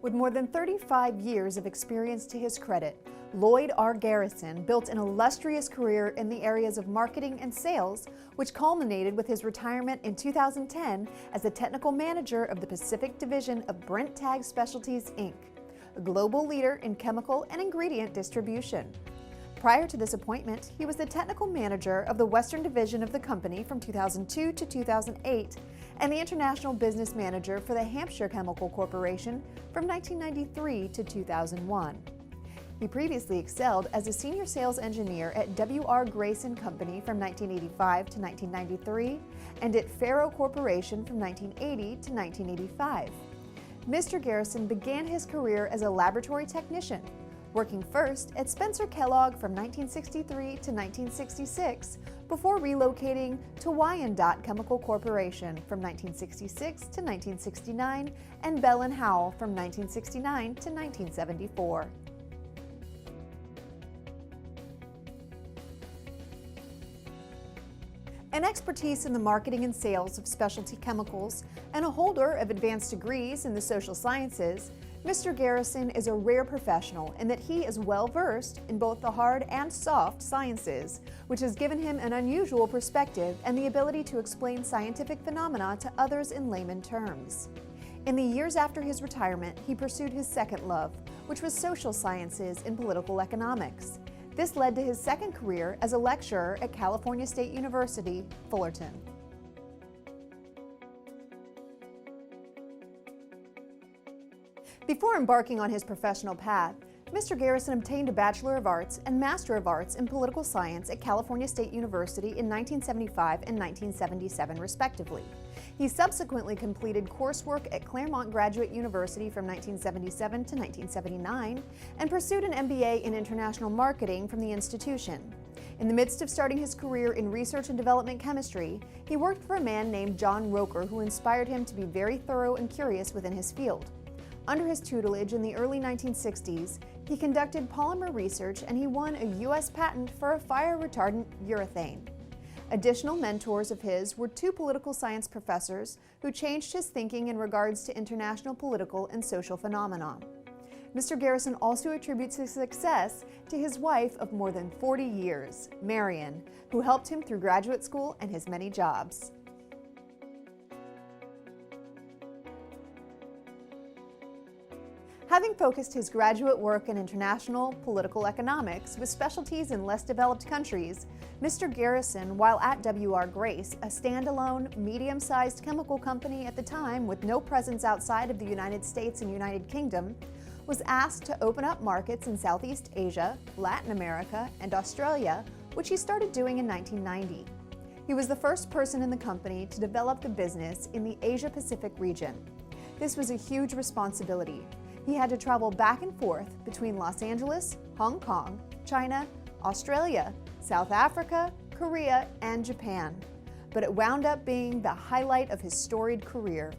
With more than 35 years of experience to his credit, Lloyd R. Garrison built an illustrious career in the areas of marketing and sales, which culminated with his retirement in 2010 as the technical manager of the Pacific Division of Brent Tag Specialties, Inc., a global leader in chemical and ingredient distribution. Prior to this appointment, he was the technical manager of the Western Division of the company from 2002 to 2008 and the international business manager for the Hampshire Chemical Corporation from 1993 to 2001. He previously excelled as a senior sales engineer at Lloyd Garrison Company from 1985 to 1993 and at Faro Corporation from 1980 to 1985. Mr. Garrison began his career as a laboratory technician, working first at Spencer Kellogg from 1963 to 1966 before relocating to Wyandotte Chemical Corporation from 1966 to 1969 and Bell & Howell from 1969 to 1974. An expertise in the marketing and sales of specialty chemicals and a holder of advanced degrees in the social sciences, Mr. Garrison is a rare professional in that he is well-versed in both the hard and soft sciences, which has given him an unusual perspective and the ability to explain scientific phenomena to others in layman terms. In the years after his retirement, he pursued his second love, which was social sciences and political economics. This led to his second career as a lecturer at California State University, Fullerton. Before embarking on his professional path, Mr. Garrison obtained a Bachelor of Arts and Master of Arts in Political Science at California State University in 1975 and 1977, respectively. He subsequently completed coursework at Claremont Graduate University from 1977 to 1979 and pursued an MBA in International Marketing from the institution. In the midst of starting his career in research and development chemistry, he worked for a man named John Roker who inspired him to be very thorough and curious within his field. Under his tutelage in the early 1960s, he conducted polymer research and he won a U.S. patent for a fire-retardant urethane. Additional mentors of his were two political science professors who changed his thinking in regards to international political and social phenomena. Mr. Garrison also attributes his success to his wife of more than 40 years, Marion, who helped him through graduate school and his many jobs. Having focused his graduate work in international political economics with specialties in less developed countries, Mr. Garrison, while at W.R. Grace, a standalone, medium-sized chemical company at the time with no presence outside of the United States and United Kingdom, was asked to open up markets in Southeast Asia, Latin America, and Australia, which he started doing in 1990. He was the first person in the company to develop the business in the Asia-Pacific region. This was a huge responsibility. He had to travel back and forth between Los Angeles, Hong Kong, China, Australia, South Africa, Korea, and Japan. But it wound up being the highlight of his storied career.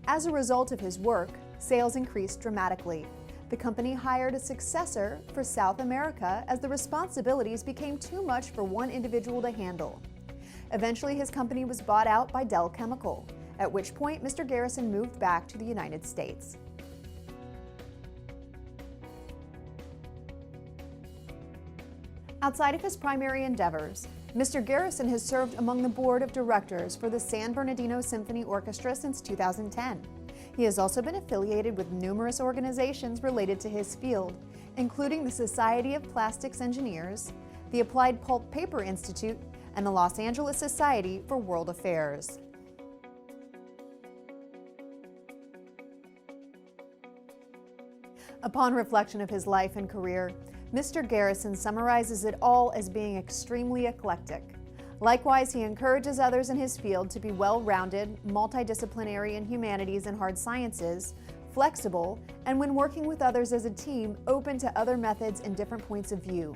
As a result of his work, sales increased dramatically. The company hired a successor for South America as the responsibilities became too much for one individual to handle. Eventually, his company was bought out by Dow Chemical, at which point Mr. Garrison moved back to the United States. Outside of his primary endeavors, Mr. Garrison has served among the board of directors for the San Bernardino Symphony Orchestra since 2010. He has also been affiliated with numerous organizations related to his field, including the Society of Plastics Engineers, the Applied Pulp Paper Institute, and the Los Angeles Society for World Affairs. Upon reflection of his life and career, Mr. Garrison summarizes it all as being extremely eclectic. Likewise, he encourages others in his field to be well-rounded, multidisciplinary in humanities and hard sciences, flexible, and when working with others as a team, open to other methods and different points of view.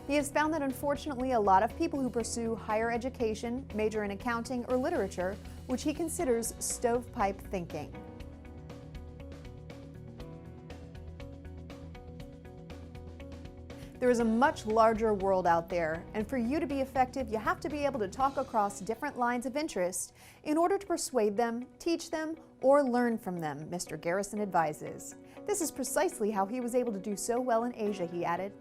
He has found that unfortunately a lot of people who pursue higher education, major in accounting or literature, which he considers stovepipe thinking. There is a much larger world out there, and for you to be effective, you have to be able to talk across different lines of interest in order to persuade them, teach them, or learn from them, Mr. Garrison advises. This is precisely how he was able to do so well in Asia, he added.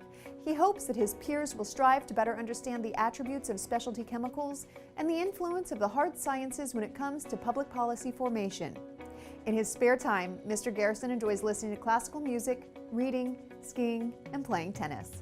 He hopes that his peers will strive to better understand the attributes of specialty chemicals and the influence of the hard sciences when it comes to public policy formation. In his spare time, Mr. Garrison enjoys listening to classical music, reading, skiing, and playing tennis.